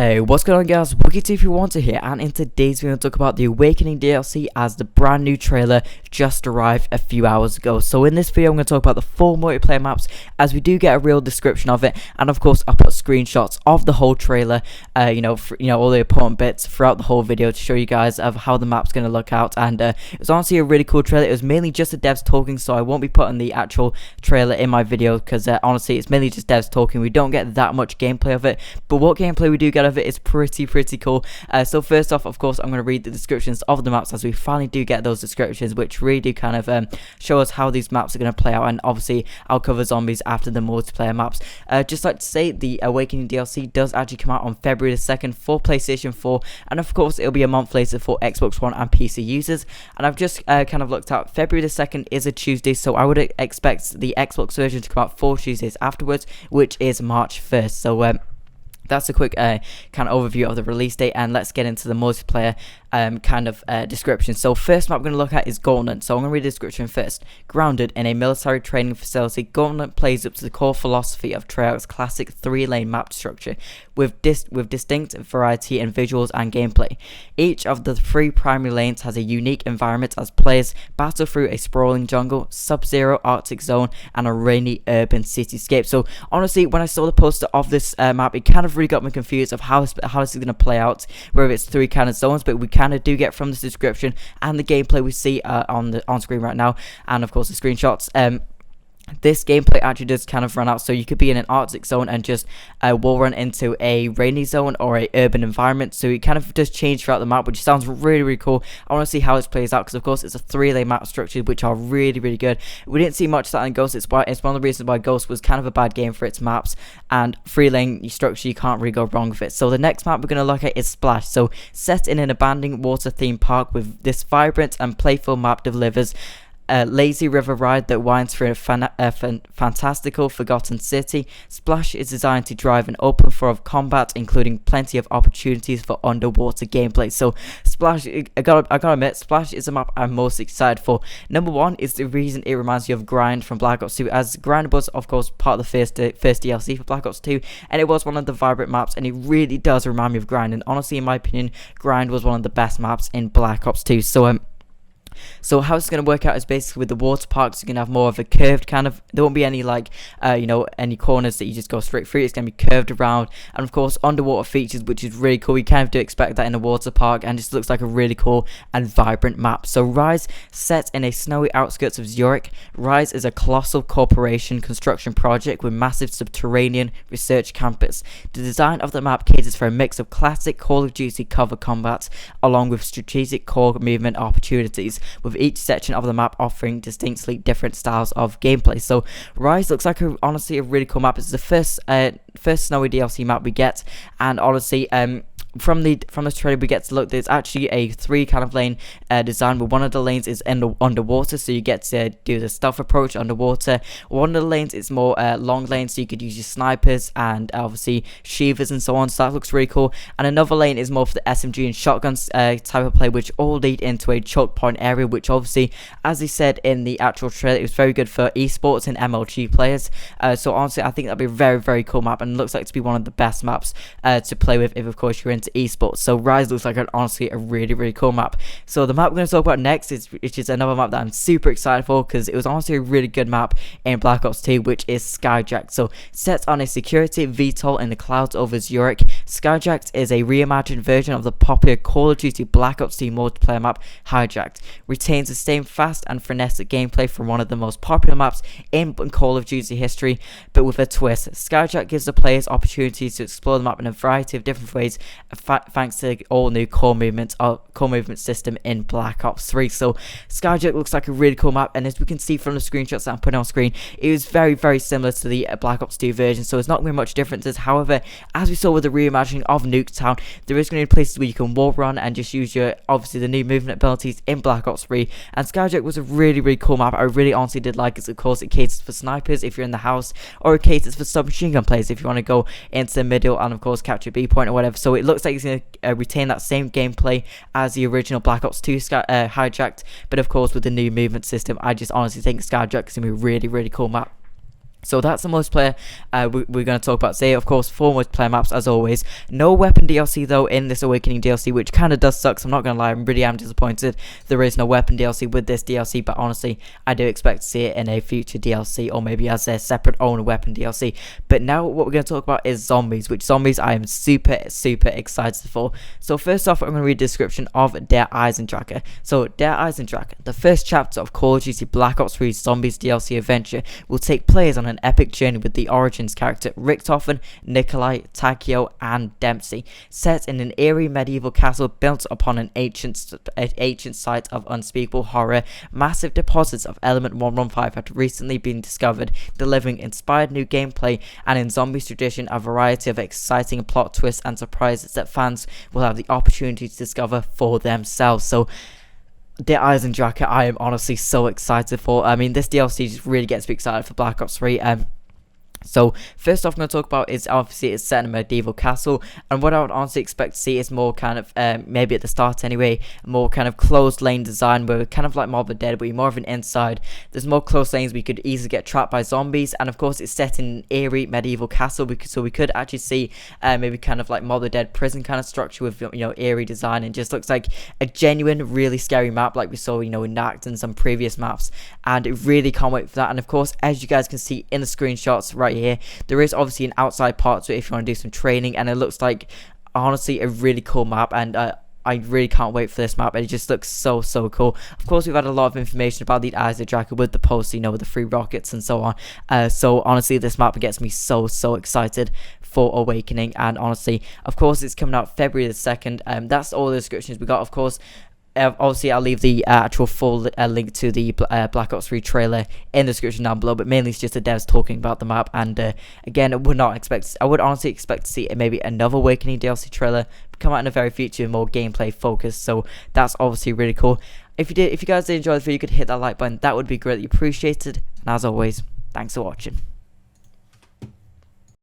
Hey, what's going on guys, Wookie241 here, and in today's video we're going to talk about the Awakening DLC as the brand new trailer just arrived a few hours ago. So in this video I'm going to talk about the full multiplayer maps, as we do get a real description of it, and of course I'll put screenshots of the whole trailer, all the important bits throughout the whole video to show you guys of how the map's going to look out. And it was honestly a really cool trailer. It was mainly just the devs talking, so I won't be putting the actual trailer in my video because honestly it's mainly just devs talking. We don't get that much gameplay of it, but what gameplay we do get of it is pretty cool. So first off, of course, I'm going to read the descriptions of the maps, as we finally do get those descriptions, which really do kind of show us how these maps are going to play out. And obviously I'll cover zombies after the multiplayer maps. Just like to say, the Awakening DLC does actually come out on February the 2nd for PlayStation 4, and of course it'll be a month later for Xbox One and PC users. And I've just kind of looked out, February the 2nd is a Tuesday, so I would expect the Xbox version to come out 4 Tuesdays afterwards, which is March 1st. So that's a quick kind of overview of the release date, and let's get into the multiplayer description. So first map we're going to look at is Gauntlet. So I'm going to read the description first. Grounded in a military training facility, Gauntlet plays up to the core philosophy of Treyarch's classic 3-lane map structure, with distinct variety in visuals and gameplay. Each of the 3 primary lanes has a unique environment as players battle through a sprawling jungle, sub-zero Arctic zone, and a rainy urban cityscape. So honestly, when I saw the poster of this map, it kind of really got me confused of how this is going to play out, whether it's 3 kind of zones, but we kind of do get from this description and the gameplay we see on screen right now, and of course the screenshots. This gameplay actually does kind of run out, so you could be in an Arctic zone and just wall run into a rainy zone or a urban environment. So it kind of does change throughout the map, which sounds really cool. I want to see how this plays out, because of course it's a 3-lane map structure, which are really good. We didn't see much of that in Ghost. It's one of the reasons why Ghost was kind of a bad game for its maps, and 3-lane structure, you can't really go wrong with it. So the next map we're going to look at is Splash. So set in an abandoned water theme park, with this vibrant and playful map delivers a lazy river ride that winds through a fantastical forgotten city. Splash is designed to drive an open flow of combat, including plenty of opportunities for underwater gameplay. So Splash, I gotta admit, Splash is a map I'm most excited for. Number one is the reason it reminds you of Grind from Black Ops 2, as Grind was of course part of the first DLC for Black Ops 2, and it was one of the vibrant maps, and it really does remind me of Grind. And honestly, in my opinion, Grind was one of the best maps in Black Ops 2. So how it's going to work out is basically with the water parks, you're going to have more of a curved kind of, there won't be any any corners that you just go straight through. It's going to be curved around, and of course underwater features, which is really cool. You kind of do expect that in a water park, and just looks like a really cool and vibrant map. So Rise, set in a snowy outskirts of Zurich. Rise is a colossal corporation construction project with massive subterranean research campus. The design of the map caters for a mix of classic Call of Duty cover combat along with strategic core movement opportunities, with each section of the map offering distinctly different styles of gameplay. So Rise looks like honestly a really cool map. It's the first snowy DLC map we get, and honestly from this trailer we get to look, there's actually a 3 kind of lane design, where one of the lanes is underwater, so you get to do the stealth approach underwater. One of the lanes is more long lanes, so you could use your snipers and obviously Sheevers and so on, so that looks really cool. And another lane is more for the SMG and shotguns type of play, which all lead into a choke point area, which obviously, as they said in the actual trailer, it was very good for esports and MLG players. So honestly, I think that'd be a very cool map, and looks like to be one of the best maps to play with if of course you're into esports. So Rise looks like honestly a really cool map. So the map we're going to talk about next which is another map that I'm super excited for, because it was honestly a really good map in Black Ops 2, which is Skyjacked. So set on a security VTOL in the clouds over Zurich, Skyjacked is a reimagined version of the popular Call of Duty Black Ops 2 multiplayer map Hijacked. Retains the same fast and frenetic gameplay from one of the most popular maps in Call of Duty history, but with a twist. Skyjacked gives the players opportunities to explore the map in a variety of different ways, thanks to the all new core movement system in Black Ops 3. So Skyjacked looks like a really cool map, and as we can see from the screenshots that I'm putting on screen, it is very similar to the Black Ops 2 version, so it's not going to be much differences. However, as we saw with the reimagining of Nuketown, there is going to be places where you can wall run and just use your, obviously, the new movement abilities in Black Ops 3. And Skyjacked was a really cool map. I really honestly did like it. Of course, it caters for snipers if you're in the house, or it caters for submachine gun players if you want to go into the middle and of course capture B point or whatever. So it looks like it's going to retain that same gameplay as the original Black Ops 2 Hijacked, but of course with the new movement system. I just honestly think Skyjacked is going to be a really cool map. So that's the multiplayer we're going to talk about today. Of course, 4 multiplayer maps as always. No weapon DLC though in this Awakening DLC, which kind of does suck. So I'm not going to lie, I really am disappointed there is no weapon DLC with this DLC. But honestly, I do expect to see it in a future DLC, or maybe as a separate own weapon DLC. But now what we're going to talk about is zombies, which zombies I am super excited for. So first off, I'm going to read the description of Der Eisendrache. So Der Eisendrache, the first chapter of Call of Duty Black Ops 3 Zombies DLC adventure, will take players on an epic journey with the Origins character Richtofen, Nikolai, Takio, and Dempsey, set in an eerie medieval castle built upon an ancient site of unspeakable horror. Massive deposits of Element 115 had recently been discovered, delivering inspired new gameplay and, in Zombies tradition, a variety of exciting plot twists and surprises that fans will have the opportunity to discover for themselves. So Der Eisendrache, I am honestly so excited for. I mean, this DLC just really gets me excited for Black Ops 3. So first off, I'm going to talk about is obviously it's set in a medieval castle, and what I would honestly expect to see is more kind of maybe at the start anyway, more kind of closed lane design, where kind of like Mob of the Dead, where you're more of an inside. There's more close lanes where you could easily get trapped by zombies, and of course it's set in an eerie medieval castle, so we could actually see maybe kind of like Mob of the Dead prison kind of structure with, you know, eerie design, and just looks like a genuine really scary map like we saw, you know, in Nacht and some previous maps, and I really can't wait for that. And of course, as you guys can see in the screenshots right here, there is obviously an outside part to it if you want to do some training, and it looks like honestly a really cool map, and I really can't wait for this map. It just looks so cool. Of course, we've had a lot of information about the Eisendrache with the post, you know, with the free rockets and so on. So honestly, this map gets me so excited for Awakening, and honestly, of course, it's coming out February the 2nd. That's all the descriptions we got. Of course, obviously I'll leave the actual full link to the Black Ops 3 trailer in the description down below, but mainly it's just the devs talking about the map. And again, I would honestly expect to see maybe another Awakening DLC trailer come out in the very future, more gameplay focused. So that's obviously really cool. If you guys did enjoy the video, you could hit that like button. That would be greatly appreciated, and as always, thanks for watching.